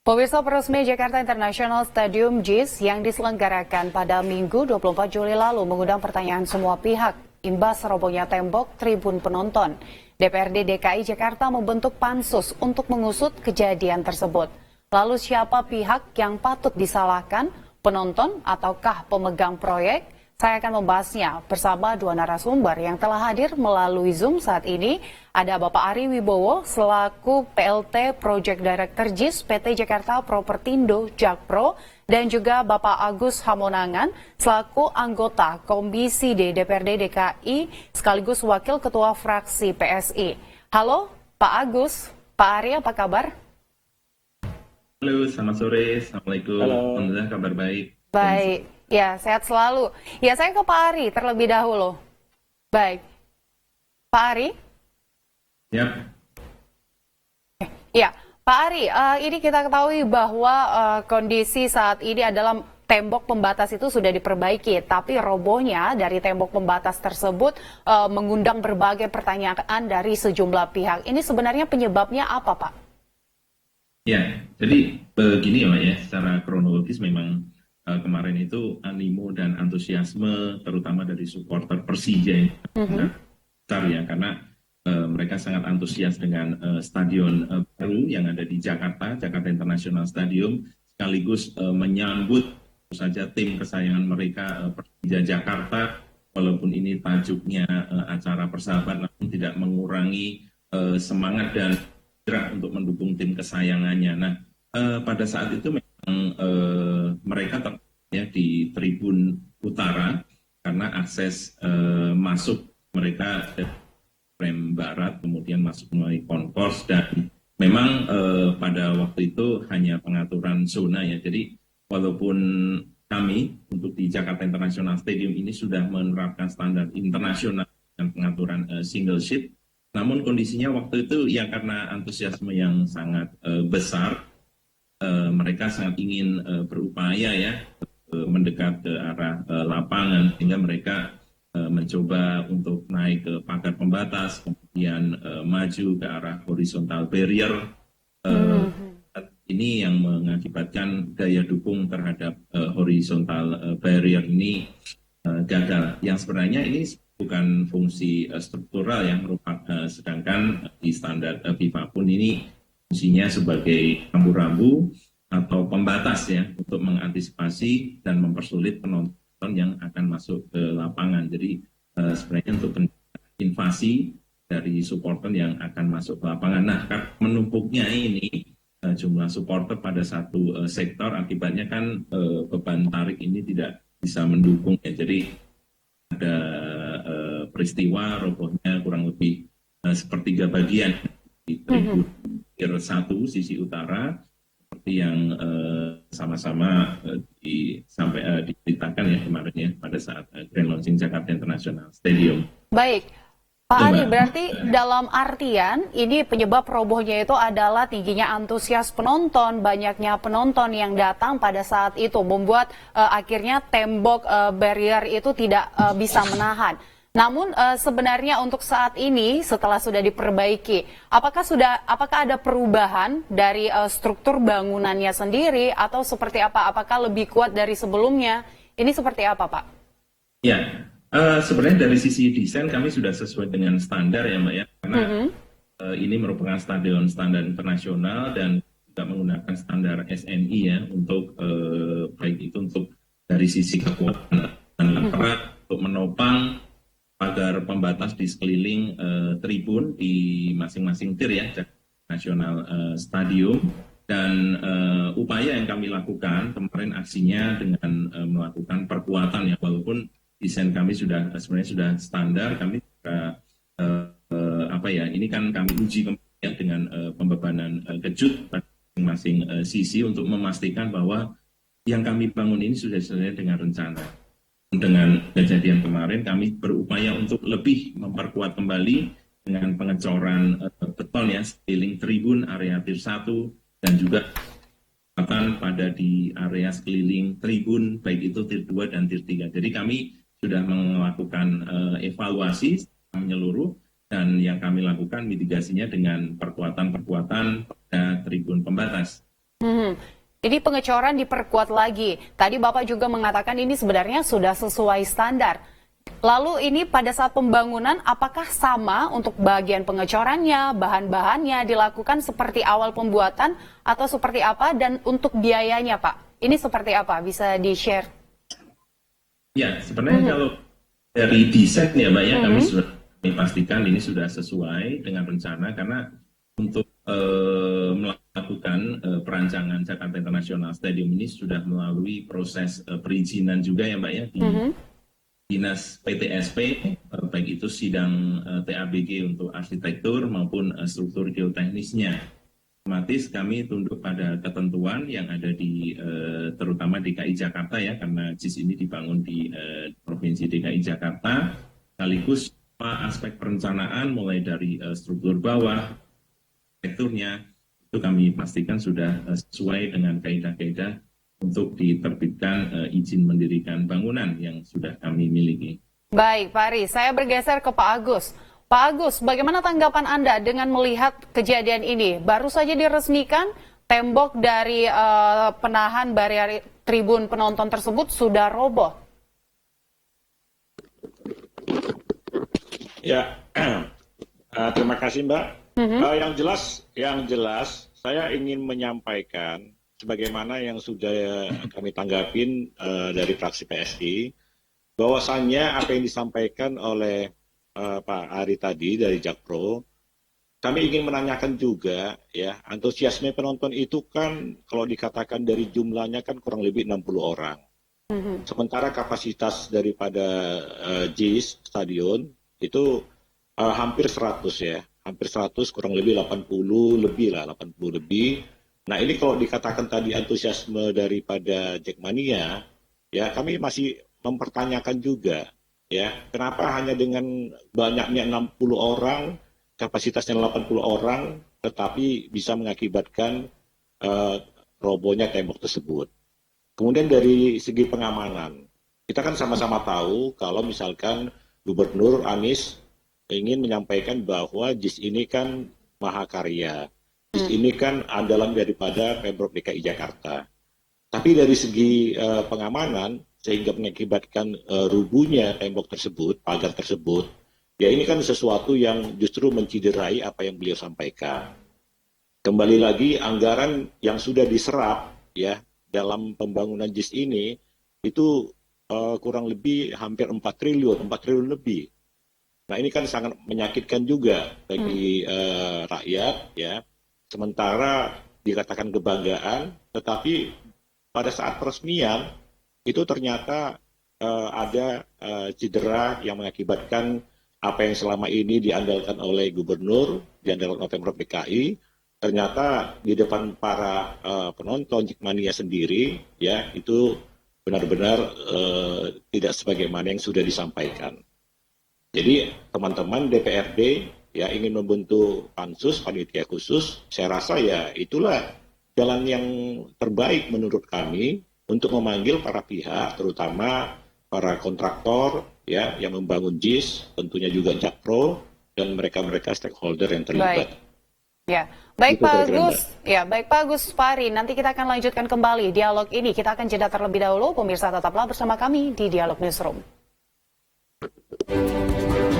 Pemirsa, peresmian Jakarta International Stadium JIS yang diselenggarakan pada Minggu 24 Juli lalu mengundang pertanyaan semua pihak imbas robohnya tembok tribun penonton. DPRD DKI Jakarta membentuk pansus untuk mengusut kejadian tersebut. Lalu siapa pihak yang patut disalahkan, penonton ataukah pemegang proyek? Saya akan membahasnya bersama dua narasumber yang telah hadir melalui Zoom saat ini. Ada Bapak Ari Wibowo selaku PLT Project Director JIS PT Jakarta Propertindo Jakpro dan juga Bapak Agus Hamonangan selaku anggota Komisi D DPRD DKI sekaligus Wakil Ketua Fraksi PSI. Halo Pak Agus, Pak Ari apa kabar? Halo, selamat sore. Assalamualaikum. Alhamdulillah kabar baik. Baik. Ya, sehat selalu. Ya, saya ke Pak Ari terlebih dahulu. Baik. Pak Ari? Ya. Ya, Pak Ari, ini kita ketahui bahwa kondisi saat ini adalah tembok pembatas itu sudah diperbaiki, tapi robohnya dari tembok pembatas tersebut mengundang berbagai pertanyaan dari sejumlah pihak. Ini sebenarnya penyebabnya apa, Pak? Ya, jadi begini ya, Pak ya, secara kronologis memang kemarin itu animo dan antusiasme terutama dari supporter Persija yang besar ya, karena mereka sangat antusias dengan stadion baru yang ada di Jakarta International Stadium, sekaligus menyambut saja tim kesayangan mereka Persija Jakarta, walaupun ini tajuknya acara persahabatan, namun tidak mengurangi semangat dan gerak untuk mendukung tim kesayangannya. Nah, pada saat itu mereka ya di tribun utara karena akses masuk mereka dari rem barat kemudian masuk melalui koncourse, dan memang pada waktu itu hanya pengaturan zona ya. Jadi walaupun kami untuk di Jakarta International Stadium ini sudah menerapkan standar internasional dan pengaturan single shift, namun kondisinya waktu itu ya karena antusiasme yang sangat besar, mereka sangat ingin berupaya ya mendekat ke arah lapangan, sehingga mereka mencoba untuk naik ke pagar pembatas, kemudian maju ke arah horizontal barrier. Ini yang mengakibatkan daya dukung terhadap horizontal barrier ini gagal. Yang sebenarnya ini bukan fungsi struktural yang merupakan, sedangkan di standar FIFA pun ini fungsinya sebagai rambu-rambu atau pembatas ya, untuk mengantisipasi dan mempersulit penonton yang akan masuk ke lapangan. Jadi sebenarnya untuk invasi dari supporter yang akan masuk ke lapangan. Nah, menumpuknya ini jumlah supporter pada satu sektor, akibatnya kan beban tarik ini tidak bisa mendukung ya. Jadi ada peristiwa robohnya kurang lebih sepertiga bagian di tribun 1 sisi utara, seperti yang sama-sama diceritakan ya kemarin ya pada saat grand launching Jakarta International Stadium. Baik, Pak Ari, berarti dalam artian ini penyebab robohnya itu adalah tingginya antusias penonton, banyaknya penonton yang datang pada saat itu membuat akhirnya tembok barrier itu tidak bisa menahan. Namun sebenarnya untuk saat ini setelah sudah diperbaiki, apakah ada perubahan dari struktur bangunannya sendiri atau seperti apa? Apakah lebih kuat dari sebelumnya? Ini seperti apa, Pak? Ya, sebenarnya dari sisi desain kami sudah sesuai dengan standar ya, Mbak ya, karena ini merupakan stadion standar internasional dan juga menggunakan standar SNI ya untuk baik itu untuk dari sisi kekuatan aparat untuk menopang pagar pembatas di sekeliling tribun di masing-masing tier ya National Stadium, dan upaya yang kami lakukan kemarin aksinya dengan melakukan perkuatan ya, walaupun desain kami sebenarnya sudah standar, kami juga ini kan kami uji ya dengan pembebanan kejut pada masing-masing sisi untuk memastikan bahwa yang kami bangun ini sudah sesuai dengan rencana. Dengan kejadian kemarin kami berupaya untuk lebih memperkuat kembali dengan pengecoran beton ya sekeliling tribun area tier 1 dan juga pada di area sekeliling tribun baik itu tier 2 dan tier 3. Jadi kami sudah melakukan evaluasi menyeluruh, dan yang kami lakukan mitigasinya dengan perkuatan-perkuatan pada tribun pembatas. Mhm. Jadi pengecoran diperkuat lagi. Tadi Bapak juga mengatakan ini sebenarnya sudah sesuai standar. Lalu ini pada saat pembangunan apakah sama untuk bagian pengecorannya, bahan-bahannya dilakukan seperti awal pembuatan atau seperti apa, dan untuk biayanya Pak? Ini seperti apa? Bisa di-share? Ya, sebenarnya kalau dari desain ya Mbak ya, kami sudah pastikan ini sudah sesuai dengan rencana karena untuk melakukan perancangan Jakarta International Stadium ini sudah melalui proses perizinan juga ya Mbak ya di Dinas PTSP, baik itu sidang TABG untuk arsitektur maupun struktur geoteknisnya. Otomatis kami tunduk pada ketentuan yang ada di terutama DKI Jakarta ya, karena JIS ini dibangun di Provinsi DKI Jakarta, sekaligus aspek perencanaan mulai dari struktur bawah, arsitekturnya, itu kami pastikan sudah sesuai dengan kaidah-kaidah untuk diterbitkan izin mendirikan bangunan yang sudah kami miliki. Baik, Pak Ari, saya bergeser ke Pak Agus. Pak Agus, bagaimana tanggapan Anda dengan melihat kejadian ini? Baru saja diresmikan, tembok dari penahan barrier tribun penonton tersebut sudah roboh. Ya, terima kasih Mbak. Yang jelas, saya ingin menyampaikan sebagaimana yang sudah kami tanggapin dari fraksi PSI, bahwasannya apa yang disampaikan oleh Pak Ari tadi dari Jakpro, kami ingin menanyakan juga ya, antusiasme penonton itu kan kalau dikatakan dari jumlahnya kan kurang lebih 60 orang. Sementara kapasitas daripada JIS stadion itu hampir 100 ya, hampir 100 kurang lebih 80 lebih lah, 80 lebih. Nah ini kalau dikatakan tadi antusiasme daripada Jackmania, ya kami masih mempertanyakan juga, ya kenapa hanya dengan banyaknya 60 orang, kapasitasnya 80 orang, tetapi bisa mengakibatkan robohnya tembok tersebut. Kemudian dari segi pengamanan, kita kan sama-sama tahu kalau misalkan Gubernur Anies ingin menyampaikan bahwa JIS ini kan mahakarya. Ini kan andalan daripada Pemprov DKI Jakarta. Tapi dari segi pengamanan, sehingga mengakibatkan rubuhnya tembok tersebut, pagar tersebut, ya ini kan sesuatu yang justru menciderai apa yang beliau sampaikan. Kembali lagi, anggaran yang sudah diserap ya dalam pembangunan JIS ini, itu kurang lebih hampir 4 triliun lebih. Nah ini kan sangat menyakitkan juga bagi rakyat ya. Sementara dikatakan kebanggaan, tetapi pada saat peresmian itu ternyata ada cedera yang mengakibatkan apa yang selama ini diandalkan oleh gubernur, diandalkan oleh Pemprov DKI, ternyata di depan para penonton Jackmania sendiri, ya itu benar-benar tidak sebagaimana yang sudah disampaikan. Jadi teman-teman DPRD ya ingin membentuk pansus, panitia khusus, saya rasa ya itulah jalan yang terbaik menurut kami untuk memanggil para pihak, terutama para kontraktor ya yang membangun JIS, tentunya juga Jakpro dan mereka-mereka stakeholder yang terlibat. Baik Pak Agus, baik Pak Agus Fahri, nanti kita akan lanjutkan kembali dialog ini. Kita akan jeda terlebih dahulu, pemirsa tetaplah bersama kami di Dialog Newsroom.